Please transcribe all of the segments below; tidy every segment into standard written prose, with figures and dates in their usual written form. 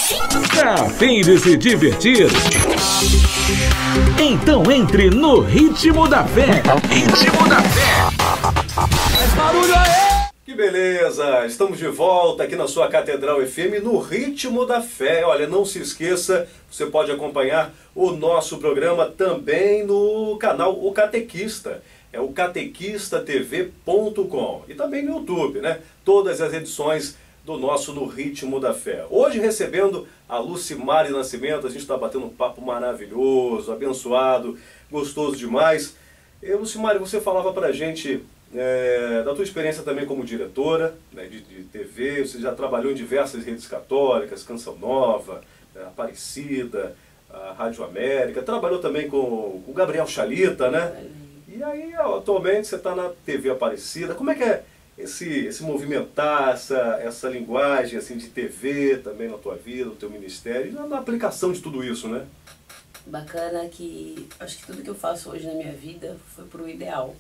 Tá a fim de se divertir? Então entre no Ritmo da Fé. Ritmo da Fé. Faz barulho aí! Que beleza! Estamos de volta aqui na sua Catedral FM no Ritmo da Fé. Olha, não se esqueça, você pode acompanhar o nosso programa também no canal O Catequista. É o catequistatv.com e também no YouTube, né? Todas as edições do nosso No Ritmo da Fé. Hoje recebendo a Lucimari Nascimento, a gente está batendo um papo maravilhoso, abençoado, gostoso demais. E, Lucimari, você falava pra gente da tua experiência também como diretora, né, de TV, você já trabalhou em diversas redes católicas, Canção Nova, Aparecida, a Rádio América, trabalhou também com o Gabriel Chalita, né? E aí, atualmente, você está na TV Aparecida. Como é que é esse movimentar, essa linguagem assim, de TV também na tua vida, no teu ministério, e na aplicação de tudo isso, né? Bacana que acho que tudo que eu faço hoje na minha vida foi pro ideal.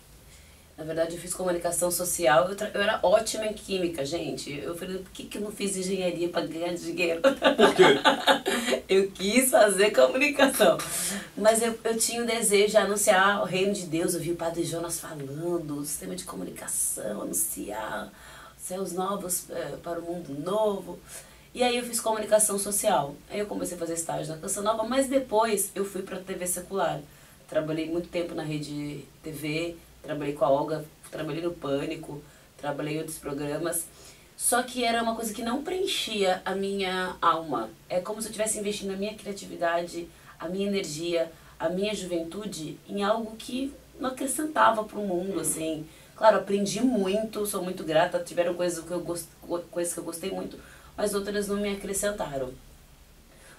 Na verdade, eu fiz comunicação social, eu era ótima em química, gente. Eu falei, por que eu não fiz engenharia para ganhar dinheiro? Por quê? Eu quis fazer comunicação. Mas eu tinha o desejo de anunciar o reino de Deus. Eu vi o Padre Jonas falando, o sistema de comunicação, anunciar céus novos para o mundo novo. E aí eu fiz comunicação social. Aí eu comecei a fazer estágio na Canção Nova, mas depois eu fui para a TV secular. Trabalhei muito tempo na Rede TV, trabalhei com a Olga, trabalhei no Pânico, trabalhei em outros programas. Só que era uma coisa que não preenchia a minha alma. É como se eu estivesse investindo a minha criatividade, a minha energia, a minha juventude em algo que não acrescentava para o mundo, assim. Claro, aprendi muito, sou muito grata, tiveram coisas que eu gostei muito, mas outras não me acrescentaram.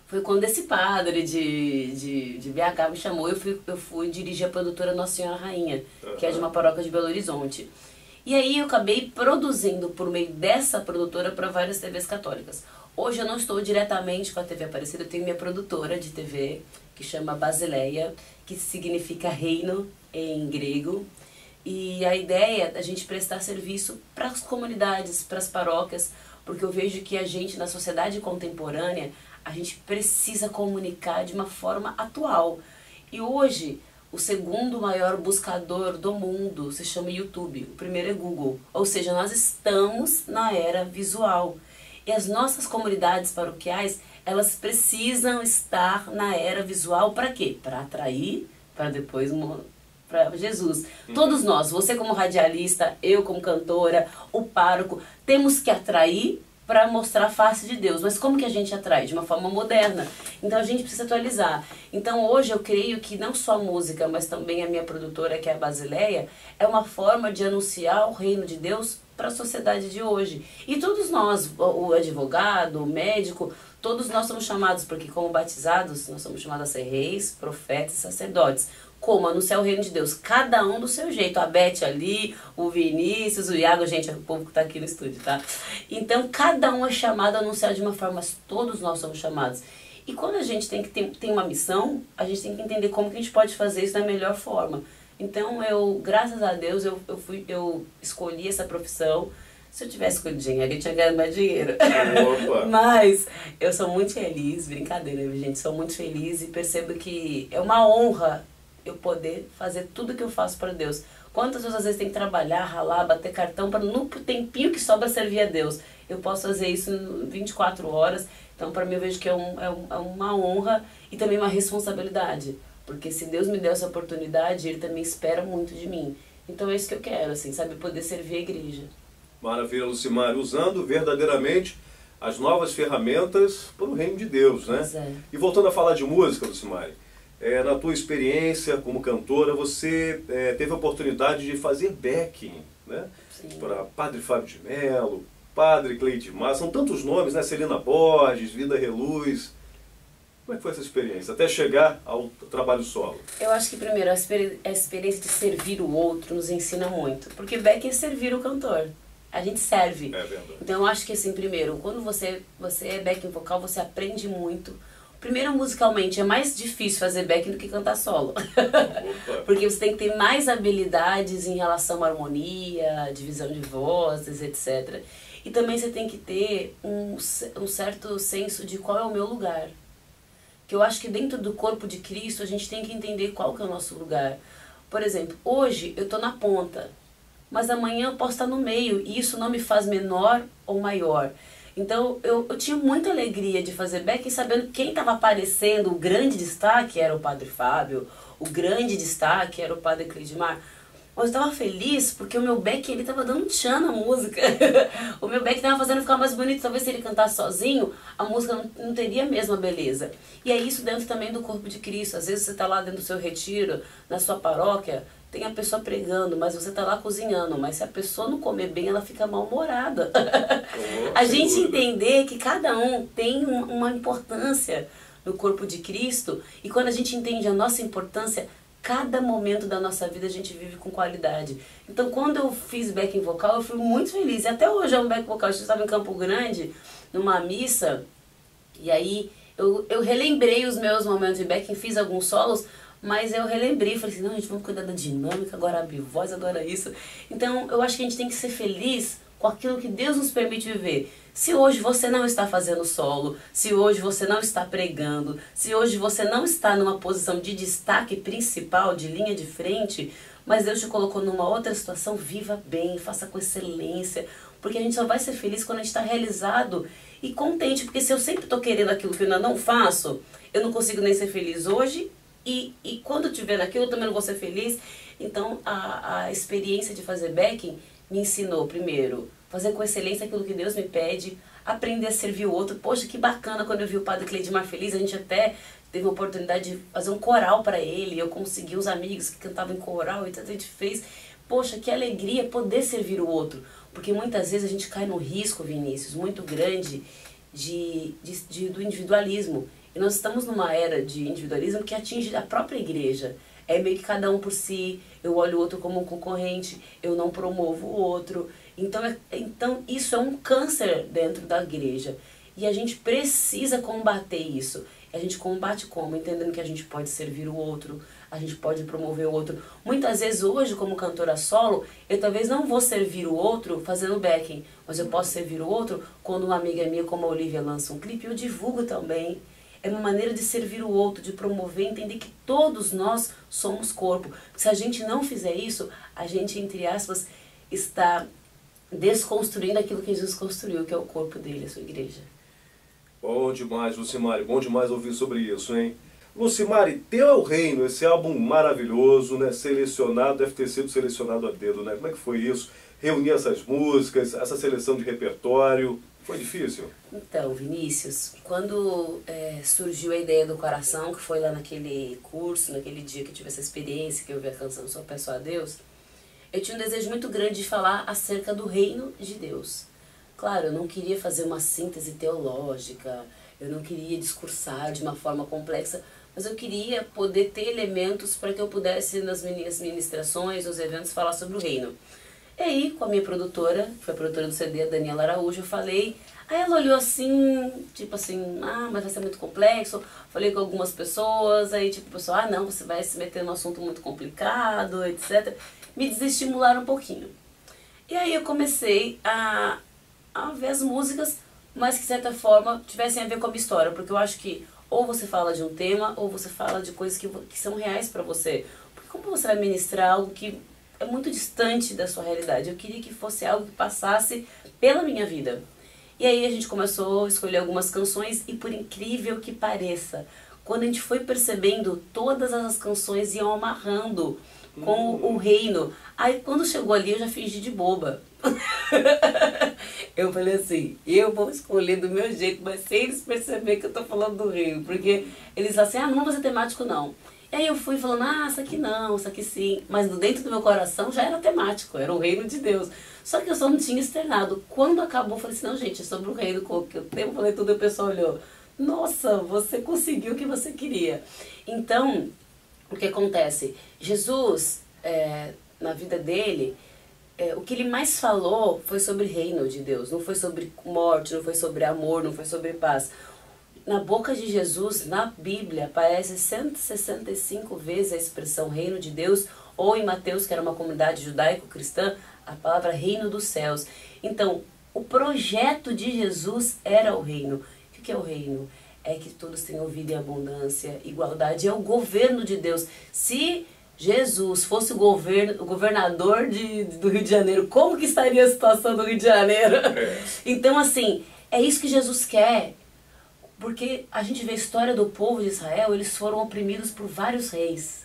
Foi quando esse padre de BH me chamou, eu fui dirigir a produtora Nossa Senhora Rainha, que é de uma paróquia de Belo Horizonte. E aí eu acabei produzindo por meio dessa produtora para várias TVs católicas. Hoje eu não estou diretamente com a TV Aparecida, eu tenho minha produtora de TV, que chama Basileia, que significa reino em grego. E a ideia é a gente prestar serviço para as comunidades, para as paróquias, porque eu vejo que a gente, na sociedade contemporânea, a gente precisa comunicar de uma forma atual. E hoje, o segundo maior buscador do mundo se chama YouTube. O primeiro é Google. Ou seja, nós estamos na era visual. E as nossas comunidades paroquiais, elas precisam estar na era visual para quê? Para atrair, para depois para Jesus. Todos nós, você como radialista, eu como cantora, o pároco, temos que atrair para mostrar a face de Deus. Mas como que a gente atrai? De uma forma moderna. Então a gente precisa atualizar. Então hoje eu creio que não só a música, mas também a minha produtora, que é a Basileia, é uma forma de anunciar o reino de Deus para a sociedade de hoje. E todos nós, o advogado, o médico, todos nós somos chamados, porque como batizados, nós somos chamados a ser reis, profetas e sacerdotes. Como anunciar o reino de Deus, cada um do seu jeito. A Beth ali, o Vinícius, o Iago, gente, é o povo que está aqui no estúdio, tá? Então, cada um é chamado a anunciar de uma forma, mas todos nós somos chamados. E quando a gente tem uma missão, a gente tem que entender como que a gente pode fazer isso da melhor forma. Então, graças a Deus, eu escolhi essa profissão. Se eu tivesse escolhido engenharia, eu tinha ganhado mais dinheiro. Opa. Mas eu sou muito feliz, brincadeira, gente, sou muito feliz e percebo que é uma honra eu poder fazer tudo que eu faço para Deus. Quantas vezes às vezes tem que trabalhar, ralar, bater cartão para no tempinho que sobra servir a Deus. Eu posso fazer isso em 24 horas. Então para mim eu vejo que é uma honra e também uma responsabilidade. Porque se Deus me deu essa oportunidade, Ele também espera muito de mim. Então é isso que eu quero, assim, sabe? Poder servir a igreja. Maravilha, Lucimari, usando verdadeiramente as novas ferramentas para o reino de Deus, né? Pois é. E voltando a falar de música, Lucimari, na tua experiência como cantora, você teve a oportunidade de fazer backing, né? Para Padre Fábio de Mello, Padre Cleitimar, são tantos nomes, né? Celina Borges, Vida Reluz. Como é que foi essa experiência, até chegar ao trabalho solo? Eu acho que primeiro a experiência de servir o outro nos ensina muito, porque backing é servir o cantor. A gente serve. É verdade. Então eu acho que assim, primeiro, quando você é backing vocal, você aprende muito. Primeiro, musicalmente, é mais difícil fazer backing do que cantar solo. Porque você tem que ter mais habilidades em relação à harmonia, divisão de vozes, etc. E também você tem que ter um certo senso de qual é o meu lugar. Que eu acho que dentro do corpo de Cristo a gente tem que entender qual que é o nosso lugar. Por exemplo, hoje eu estou na ponta, mas amanhã eu posso estar no meio e isso não me faz menor ou maior. Então eu tinha muita alegria de fazer backing sabendo que quem estava aparecendo, o grande destaque era o Padre Fábio, o grande destaque era o Padre Cleidmar. Mas eu estava feliz porque o meu backing ele estava dando tchan na música. O meu backing estava fazendo ficar mais bonito. Talvez se ele cantasse sozinho, a música não teria a mesma beleza. E é isso dentro também do corpo de Cristo. Às vezes você está lá dentro do seu retiro, na sua paróquia, tem a pessoa pregando, mas você está lá cozinhando. Mas se a pessoa não comer bem, ela fica mal-humorada. A gente entender que cada um tem uma importância no corpo de Cristo. E quando a gente entende a nossa importância, cada momento da nossa vida a gente vive com qualidade. Então quando eu fiz backing vocal, eu fui muito feliz. E até hoje é um backing vocal. Eu estava em Campo Grande, numa missa, e aí eu relembrei os meus momentos de backing, fiz alguns solos, mas eu relembrei, falei assim, não, gente, vamos cuidar da dinâmica, agora abrir voz, agora isso. Então eu acho que a gente tem que ser feliz com aquilo que Deus nos permite viver. Se hoje você não está fazendo solo, se hoje você não está pregando, se hoje você não está numa posição de destaque principal, de linha de frente, mas Deus te colocou numa outra situação, viva bem, faça com excelência, porque a gente só vai ser feliz quando a gente está realizado e contente, porque se eu sempre estou querendo aquilo que eu ainda não faço, eu não consigo nem ser feliz hoje, e quando eu estiver naquilo eu também não vou ser feliz. Então a experiência de fazer backing me ensinou, primeiro, fazer com excelência aquilo que Deus me pede, aprender a servir o outro. Poxa, que bacana quando eu vi o Padre Cleidmar feliz, a gente até teve a oportunidade de fazer um coral para ele, eu consegui uns amigos que cantavam em coral, e a gente fez. Poxa, que alegria poder servir o outro, porque muitas vezes a gente cai num risco, Vinícius, muito grande do individualismo. E nós estamos numa era de individualismo que atinge a própria igreja. É meio que cada um por si, eu olho o outro como um concorrente, eu não promovo o outro. Então isso é um câncer dentro da igreja. E a gente precisa combater isso. E a gente combate como? Entendendo que a gente pode servir o outro, a gente pode promover o outro. Muitas vezes hoje, como cantora solo, eu talvez não vou servir o outro fazendo backing, mas eu posso servir o outro quando uma amiga minha como a Olivia lança um clipe, eu divulgo também. É uma maneira de servir o outro, de promover, entender que todos nós somos corpo. Se a gente não fizer isso, a gente, entre aspas, está desconstruindo aquilo que Jesus construiu, que é o corpo dele, a sua igreja. Bom demais, Lucimari. Bom demais ouvir sobre isso, hein? Lucimari, Teu é o Reino, esse álbum maravilhoso, né? Selecionado, deve ter sido selecionado a dedo, né? Como é que foi isso? Reunir essas músicas, essa seleção de repertório, foi difícil? Então, Vinícius, quando surgiu a ideia do coração, que foi lá naquele curso, naquele dia que eu tive essa experiência, que eu vi a canção Só Peço a Deus, eu tinha um desejo muito grande de falar acerca do reino de Deus. Claro, eu não queria fazer uma síntese teológica, eu não queria discursar de uma forma complexa, mas eu queria poder ter elementos para que eu pudesse, nas minhas ministrações, nos eventos, falar sobre o reino. E aí, com a minha produtora, que foi a produtora do CD, a Daniela Araújo, eu falei, aí ela olhou assim, tipo assim, mas vai ser muito complexo. Falei com algumas pessoas, aí tipo, o pessoal, não, você vai se meter num assunto muito complicado, etc. Me desestimularam um pouquinho. E aí eu comecei a ver as músicas, mas que de certa forma tivessem a ver com a minha história, porque eu acho que ou você fala de um tema, ou você fala de coisas que são reais pra você. Porque como você vai ministrar algo que é muito distante da sua realidade? Eu queria que fosse algo que passasse pela minha vida. E aí a gente começou a escolher algumas canções e, por incrível que pareça, quando a gente foi percebendo, todas as canções iam amarrando com o reino. Aí quando chegou ali eu já fingi de boba. Eu falei assim, eu vou escolher do meu jeito, mas sem eles perceberem que eu tô falando do reino. Porque eles falam assim, não vamos fazer temático não. E aí eu fui falando, isso aqui não, isso aqui sim. Mas dentro do meu coração já era temático, era o reino de Deus. Só que eu só não tinha externado. Quando acabou, eu falei assim, não gente, é sobre o reino, que eu tenho, falei tudo, e o pessoal olhou. Nossa, você conseguiu o que você queria. Então, o que acontece? Jesus, na vida dele, o que ele mais falou foi sobre o reino de Deus. Não foi sobre morte, não foi sobre amor, não foi sobre paz. Na boca de Jesus, na Bíblia, aparece 165 vezes a expressão reino de Deus, ou em Mateus, que era uma comunidade judaico-cristã, a palavra reino dos céus. Então, o projeto de Jesus era o reino. O que é o reino? É que todos tenham vida em abundância, igualdade, é o governo de Deus. Se Jesus fosse o governador do Rio de Janeiro, como que estaria a situação do Rio de Janeiro? Então, assim, é isso que Jesus quer. Porque a gente vê a história do povo de Israel, eles foram oprimidos por vários reis.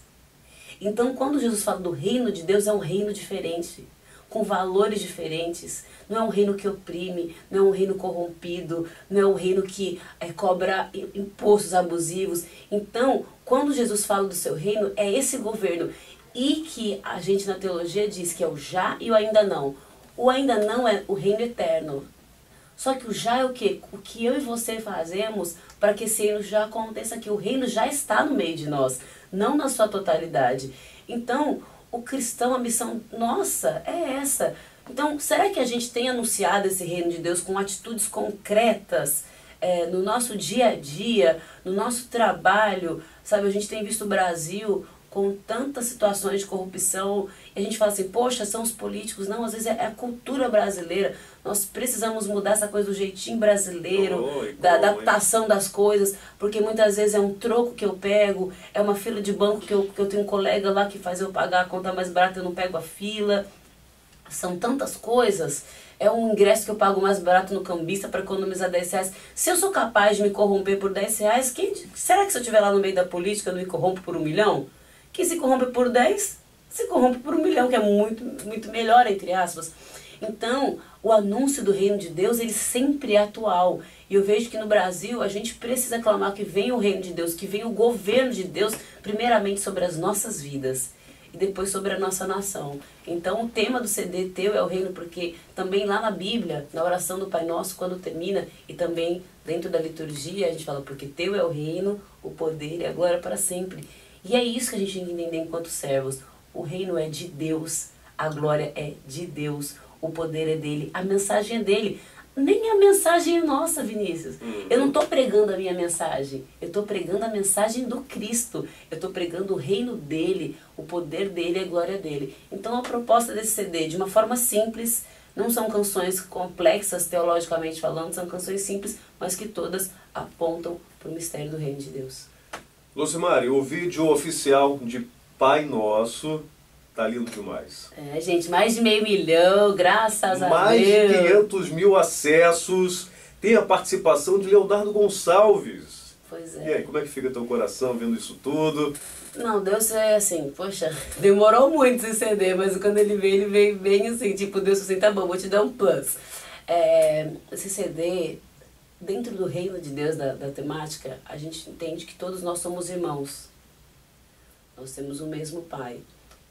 Então, quando Jesus fala do reino de Deus, é um reino diferente, com valores diferentes. Não é um reino que oprime, não é um reino corrompido, não é um reino que cobra impostos abusivos. Então, quando Jesus fala do seu reino, é esse governo. E que a gente na teologia diz que é o já e o ainda não. O ainda não é o reino eterno. Só que o já é o quê? O que eu e você fazemos para que esse reino já aconteça aqui. O reino já está no meio de nós, não na sua totalidade. Então, o cristão, a missão nossa é essa. Então, será que a gente tem anunciado esse reino de Deus com atitudes concretas no nosso dia a dia, no nosso trabalho? Sabe, a gente tem visto o Brasil com tantas situações de corrupção, e a gente fala assim, poxa, são os políticos. Não, às vezes é a cultura brasileira. Nós precisamos mudar essa coisa do jeitinho brasileiro, da adaptação das coisas, porque muitas vezes é um troco que eu pego, é uma fila de banco que eu tenho um colega lá que faz eu pagar a conta mais barata, eu não pego a fila. São tantas coisas. É um ingresso que eu pago mais barato no cambista para economizar 10 reais. Se eu sou capaz de me corromper por 10 reais, será que se eu estiver lá no meio da política eu não me corrompo por 1 milhão? Quem se corrompe por 10, se corrompe por 1 milhão, que é muito, muito melhor, entre aspas. Então, o anúncio do reino de Deus, ele sempre é atual. E eu vejo que no Brasil, a gente precisa clamar que venha o reino de Deus, que venha o governo de Deus, primeiramente sobre as nossas vidas e depois sobre a nossa nação. Então, o tema do CD, Teu é o Reino, porque também lá na Bíblia, na oração do Pai Nosso, quando termina, e também dentro da liturgia, a gente fala, porque Teu é o reino, o poder e a glória para sempre. E é isso que a gente tem que entender enquanto servos. O reino é de Deus, a glória é de Deus, o poder é dele, a mensagem é dele. Nem a mensagem é nossa, Vinícius. Eu não estou pregando a minha mensagem, eu estou pregando a mensagem do Cristo. Eu estou pregando o reino dele, o poder dele, a glória dele. Então a proposta desse CD, de uma forma simples, não são canções complexas teologicamente falando, são canções simples, mas que todas apontam para o mistério do reino de Deus. Lucimari, o vídeo oficial de Pai Nosso tá lindo demais. É, gente, mais de 500 mil, graças a Deus. Mais de 500 mil acessos. Tem a participação de Leonardo Gonçalves. Pois é. E aí, como é que fica teu coração vendo isso tudo? Não, Deus é assim, poxa, demorou muito esse CD, mas quando ele veio bem assim, tipo, Deus assim, tá bom, vou te dar um plus. Esse CD, dentro do reino de Deus, da temática, a gente entende que todos nós somos irmãos. Nós temos o mesmo Pai.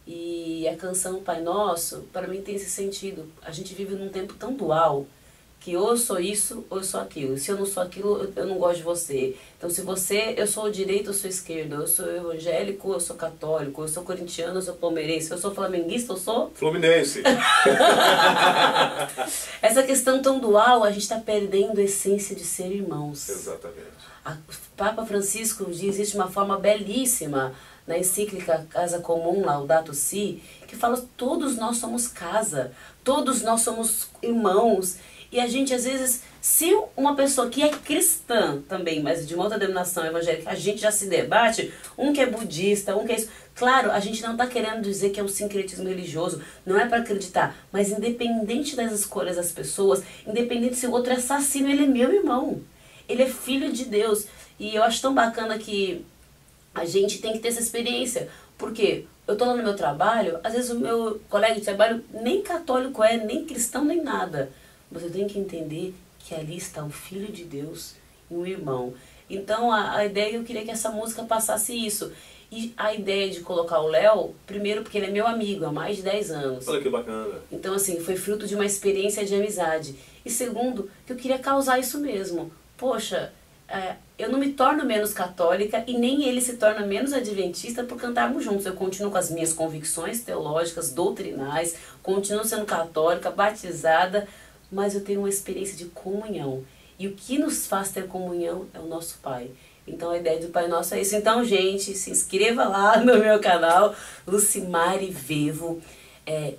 E a canção Pai Nosso, para mim tem esse sentido. A gente vive num tempo tão dual, que ou eu sou isso ou eu sou aquilo. Se eu não sou aquilo, eu não gosto de você. Então se eu sou direito, eu sou esquerdo. Eu sou evangélico, eu sou católico. Eu sou corintiano, eu sou palmeirense. Eu sou flamenguista, eu sou... Fluminense. Essa questão tão dual, a gente está perdendo a essência de ser irmãos. Exatamente. O Papa Francisco diz isso de uma forma belíssima, na encíclica Casa Comum, Laudato Si, que fala todos nós somos casa, todos nós somos irmãos. E a gente, às vezes, se uma pessoa que é cristã também, mas de uma outra denominação evangélica, a gente já se debate, um que é budista, um que é isso. Claro, a gente não está querendo dizer que é um sincretismo religioso, não é para acreditar, mas independente das escolhas das pessoas, independente se o outro é assassino, ele é meu irmão. Ele é filho de Deus. E eu acho tão bacana que a gente tem que ter essa experiência. Porque eu tô lá no meu trabalho, às vezes o meu colega de trabalho nem católico é, nem cristão, nem nada. Mas eu tenho que entender que ali está um filho de Deus e um irmão. Então a ideia, eu queria que essa música passasse isso. E a ideia de colocar o Léo, primeiro porque ele é meu amigo há mais de 10 anos. Olha que bacana. Então assim, foi fruto de uma experiência de amizade. E segundo, que eu queria causar isso mesmo. Poxa, eu não me torno menos católica e nem ele se torna menos adventista por cantarmos juntos. Eu continuo com as minhas convicções teológicas, doutrinais, continuo sendo católica, batizada, mas eu tenho uma experiência de comunhão. E o que nos faz ter comunhão é o nosso Pai. Então a ideia do Pai Nosso é isso. Então, gente, se inscreva lá no meu canal, Lucimari Vevo.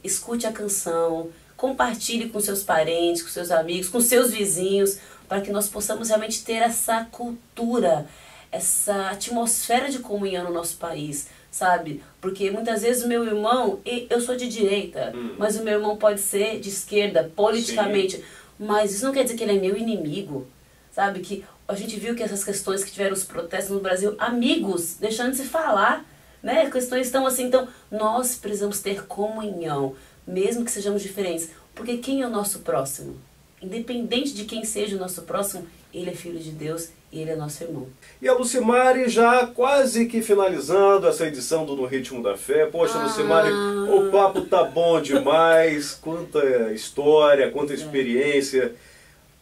Escute a canção, compartilhe com seus parentes, com seus amigos, com seus vizinhos, para que nós possamos realmente ter essa cultura, essa atmosfera de comunhão no nosso país, sabe? Porque muitas vezes o meu irmão, eu sou de direita, mas o meu irmão pode ser de esquerda, politicamente, mas isso não quer dizer que ele é meu inimigo, sabe? Que a gente viu que essas questões que tiveram os protestos no Brasil, amigos deixando de se falar, né? Questões estão assim, então nós precisamos ter comunhão, mesmo que sejamos diferentes, porque quem é o nosso próximo? Independente de quem seja o nosso próximo, ele é filho de Deus e ele é nosso irmão. E a Lucimari já quase que finalizando essa edição do No Ritmo da Fé. Poxa, Lucimari, o papo tá bom demais, quanta história, quanta experiência.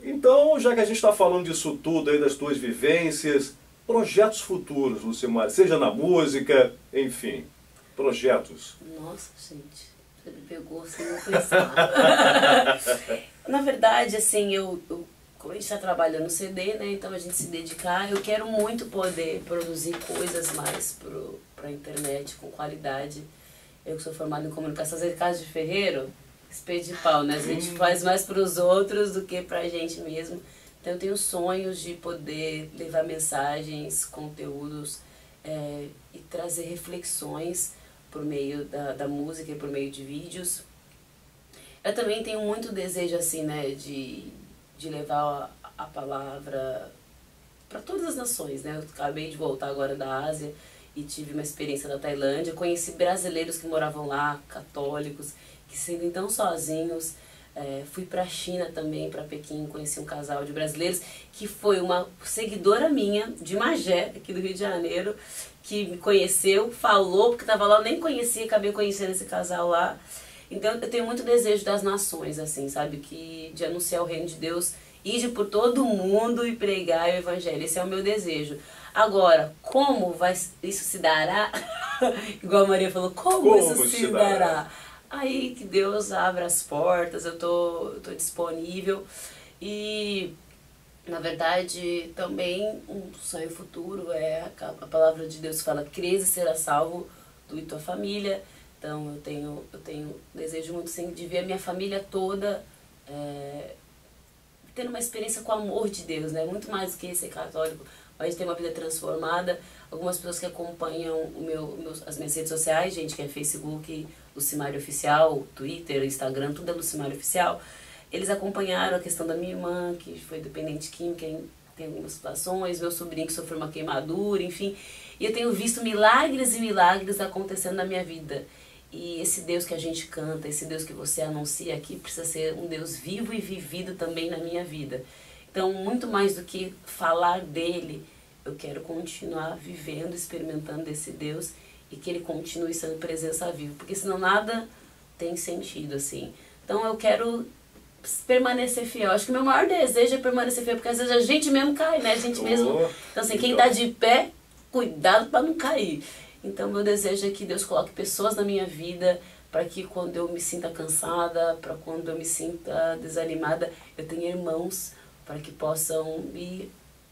Então, já que a gente está falando disso tudo aí, das tuas vivências, projetos futuros, Lucimari, seja na música, enfim, projetos. Nossa, gente, você me pegou sem eu pensar. Na verdade, assim, como a gente está trabalhando no CD, né, então a gente se dedicar, eu quero muito poder produzir coisas mais para a internet, com qualidade. Eu que sou formada em comunicação, fazer casa de ferreiro, espelho de pau, né? A gente faz mais para os outros do que para a gente mesmo. Então eu tenho sonhos de poder levar mensagens, conteúdos e trazer reflexões por meio da música e por meio de vídeos. Eu também tenho muito desejo, assim, né, de levar a palavra para todas as nações, né? Eu acabei de voltar agora da Ásia e tive uma experiência na Tailândia. Conheci brasileiros que moravam lá, católicos, que se sentem tão sozinhos. Fui para a China também, para Pequim, conheci um casal de brasileiros que foi uma seguidora minha, de Magé, aqui do Rio de Janeiro, que me conheceu, falou, porque estava lá, eu nem conhecia, acabei conhecendo esse casal lá. Então eu tenho muito desejo das nações, assim, sabe, de anunciar o reino de Deus, ir por todo mundo e pregar o evangelho. Esse é o meu desejo. Agora, como isso se dará? Igual a Maria falou, como isso se dará? Aí que Deus abra as portas, eu tô disponível. E, na verdade, também um sonho futuro é a palavra de Deus que fala, crês e será salvo, tu e tua família. Então eu tenho desejo muito, sim, de ver a minha família toda tendo uma experiência com o amor de Deus, né? Muito mais do que ser católico, mas ter uma vida transformada. Algumas pessoas que acompanham as minhas redes sociais, gente, que é Facebook, Lucimari Oficial, Twitter, Instagram, tudo é Lucimari Oficial. Eles acompanharam a questão da minha irmã, que foi dependente química, tem algumas situações, meu sobrinho que sofreu uma queimadura, enfim. E eu tenho visto milagres e milagres acontecendo na minha vida. E esse Deus que a gente canta, esse Deus que você anuncia aqui, precisa ser um Deus vivo e vivido também na minha vida. Então, muito mais do que falar dele, eu quero continuar vivendo, experimentando esse Deus e que ele continue sendo presença viva, porque senão nada tem sentido, assim. Então, eu quero permanecer fiel. Acho que o meu maior desejo é permanecer fiel, porque às vezes a gente mesmo cai, né? A gente mesmo... Então, assim, quem tá de pé, cuidado para não cair. Então, meu desejo é que Deus coloque pessoas na minha vida para que quando eu me sinta cansada, para quando eu me sinta desanimada, eu tenha irmãos para que possam me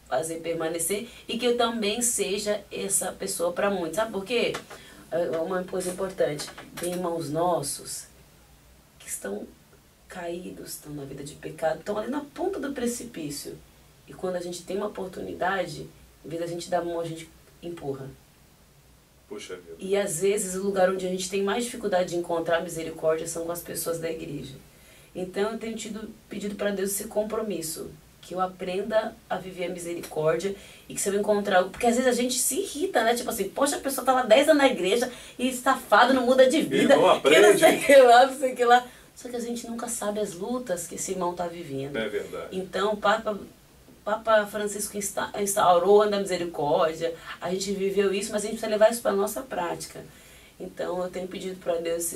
fazer permanecer e que eu também seja essa pessoa para muitos. Sabe por quê? É uma coisa importante. Tem irmãos nossos que estão caídos, estão na vida de pecado, estão ali na ponta do precipício. E quando a gente tem uma oportunidade, em vez da gente dar a mão, a gente empurra. Puxa vida. E às vezes o lugar onde a gente tem mais dificuldade de encontrar misericórdia são com as pessoas da igreja. Então eu tenho pedido para Deus esse compromisso, que eu aprenda a viver a misericórdia e que se eu encontrar algo... Porque às vezes a gente se irrita, né? Tipo assim, poxa, a pessoa tá lá 10 anos na igreja e estafado, não muda de vida. Não aprende. Que não sei o que lá, não sei o que lá. Só que a gente nunca sabe as lutas que esse irmão tá vivendo. É verdade. Então, Papa Francisco instaurou a misericórdia, a gente viveu isso, mas a gente precisa levar isso para a nossa prática. Então eu tenho pedido para Deus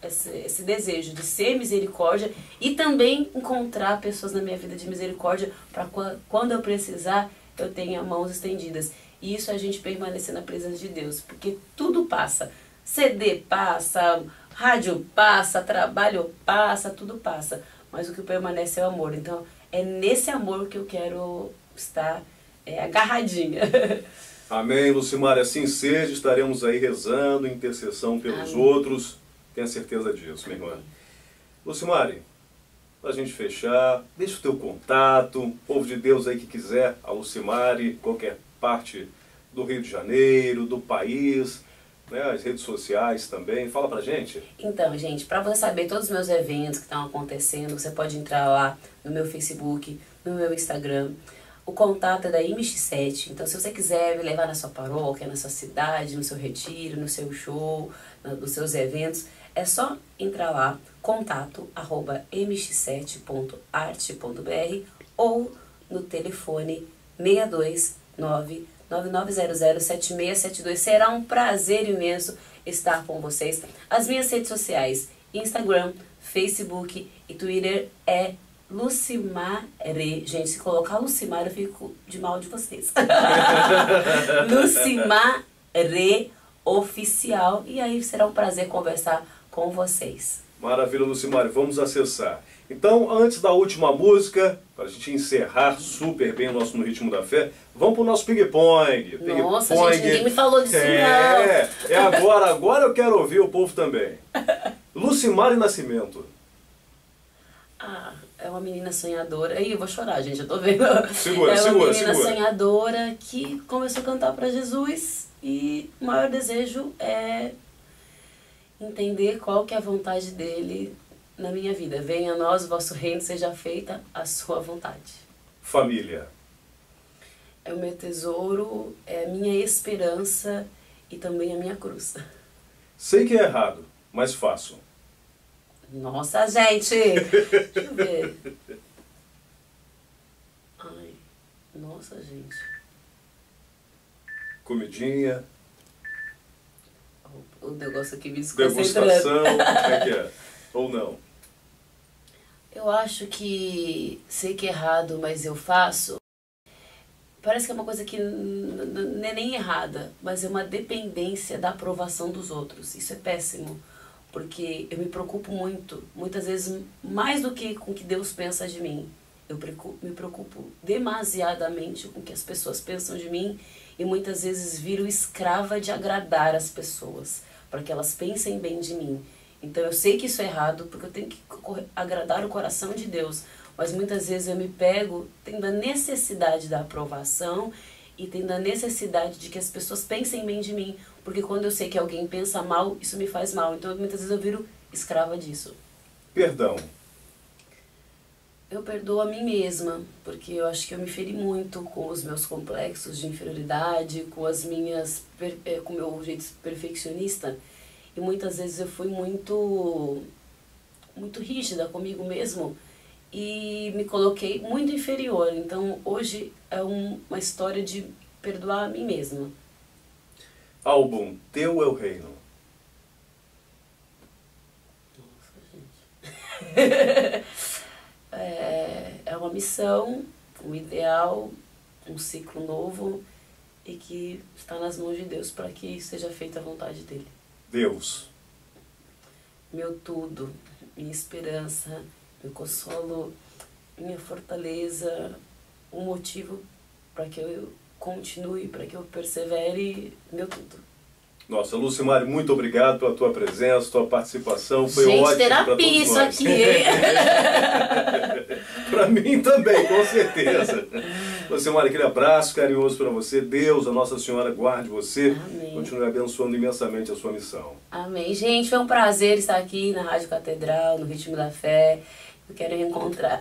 esse desejo de ser misericórdia e também encontrar pessoas na minha vida de misericórdia para quando eu precisar eu tenha mãos estendidas. E isso é a gente permanecer na presença de Deus, porque tudo passa. CD passa, rádio passa, trabalho passa, tudo passa. Mas o que permanece é o amor. Então é nesse amor que eu quero estar agarradinha. Amém, Lucimari, assim seja, estaremos aí rezando, intercessão pelos outros, tenha certeza disso, minha irmã. Lucimari, para a gente fechar, deixa o teu contato, povo de Deus aí que quiser, a Lucimari, qualquer parte do Rio de Janeiro, do país, né, as redes sociais também, fala pra gente. Então, gente, para você saber todos os meus eventos que estão acontecendo, você pode entrar lá no meu Facebook, no meu Instagram. O contato é da IMX7, então se você quiser me levar na sua paróquia, na sua cidade, no seu retiro, no seu show, nos seus eventos, é só entrar lá, contato@mx7.arte.br ou no telefone 629-9900-7672. Será um prazer imenso estar com vocês. As minhas redes sociais, Instagram, Facebook e Twitter é Lucimare. Gente, se colocar Lucimare eu fico de mal de vocês. Lucimare Oficial. E aí será um prazer conversar com vocês. Maravilha, Lucimari, vamos acessar. Então, antes da última música, para a gente encerrar super bem o nosso No Ritmo da Fé, vamos pro nosso ping-pong. Nossa, gente, ninguém me falou disso, não. Agora eu quero ouvir o povo também. Lucimari Nascimento. É uma menina sonhadora. Ih, eu vou chorar, gente, eu tô vendo. Segura. É uma menina sonhadora que começou a cantar para Jesus e o maior desejo é entender qual que é a vontade dele na minha vida. Venha a nós o vosso reino, seja feita a sua vontade. Família. É o meu tesouro, é a minha esperança e também a minha cruz. Sei que é errado, mas faço. Nossa, gente! Deixa eu ver. Ai, nossa, gente. Comidinha. O negócio aqui me desconcentrando. Degustação, como é que é? Ou não? Eu acho que sei que é errado, mas eu faço. Parece que é uma coisa que não é nem errada, mas é uma dependência da aprovação dos outros. Isso é péssimo, porque eu me preocupo muito, muitas vezes mais do que com o que Deus pensa de mim. Eu me preocupo demasiadamente com o que as pessoas pensam de mim e muitas vezes viro escrava de agradar as pessoas, para que elas pensem bem de mim. Então eu sei que isso é errado, porque eu tenho que agradar o coração de Deus, mas muitas vezes eu me pego tendo a necessidade da aprovação e tendo a necessidade de que as pessoas pensem bem de mim, porque quando eu sei que alguém pensa mal, isso me faz mal. Então muitas vezes eu viro escrava disso. Perdão. Eu perdoo a mim mesma, porque eu acho que eu me feri muito com os meus complexos de inferioridade, com com o meu jeito perfeccionista. E muitas vezes eu fui muito rígida comigo mesmo e me coloquei muito inferior. Então hoje é uma história de perdoar a mim mesma. Álbum Teu é o Reino. Nossa, gente. É uma missão, um ideal, um ciclo novo e que está nas mãos de Deus para que seja feita a vontade dele. Deus. Meu tudo, minha esperança, meu consolo, minha fortaleza, um motivo para que eu continue, para que eu persevere, meu tudo. Nossa, Lucimari, muito obrigado pela tua presença, tua participação, foi gente, ótimo para todos terapia isso nós. aqui, hein? Para mim também, com certeza. Lucimari, aquele abraço carinhoso para você. Deus, a Nossa Senhora, guarde você. Amém. Continue abençoando imensamente a sua missão. Amém. Gente, foi um prazer estar aqui na Rádio Catedral, no Ritmo da Fé. Eu quero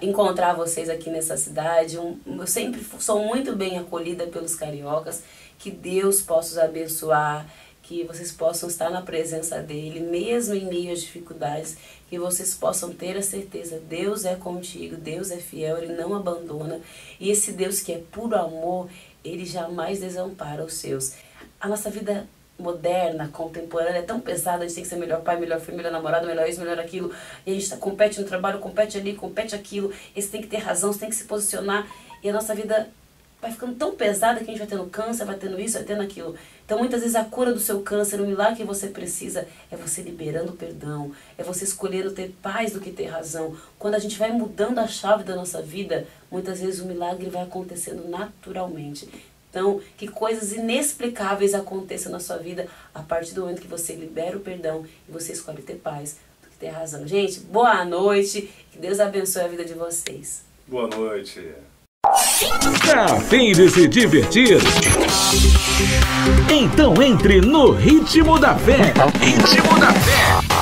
encontrar vocês aqui nessa cidade. Eu sempre sou muito bem acolhida pelos cariocas. Que Deus possa os abençoar, que vocês possam estar na presença dele, mesmo em meio às dificuldades, que vocês possam ter a certeza, Deus é contigo, Deus é fiel, Ele não abandona, e esse Deus que é puro amor, Ele jamais desampara os seus. A nossa vida moderna, contemporânea, é tão pesada, a gente tem que ser melhor pai, melhor filho, melhor namorado, melhor isso, melhor aquilo, e a gente compete no trabalho, compete ali, compete aquilo, e você tem que ter razão, você tem que se posicionar, e a nossa vida vai ficando tão pesada que a gente vai tendo câncer, vai tendo isso, vai tendo aquilo. Então muitas vezes a cura do seu câncer, o milagre que você precisa é você liberando o perdão, é você escolhendo ter paz do que ter razão. Quando a gente vai mudando a chave da nossa vida, muitas vezes o milagre vai acontecendo naturalmente. Então, que coisas inexplicáveis aconteçam na sua vida a partir do momento que você libera o perdão e você escolhe ter paz do que ter razão. Gente, boa noite. Que Deus abençoe a vida de vocês. Boa noite. A fim de se divertir? Então entre no Ritmo da Fé. Ritmo da Fé.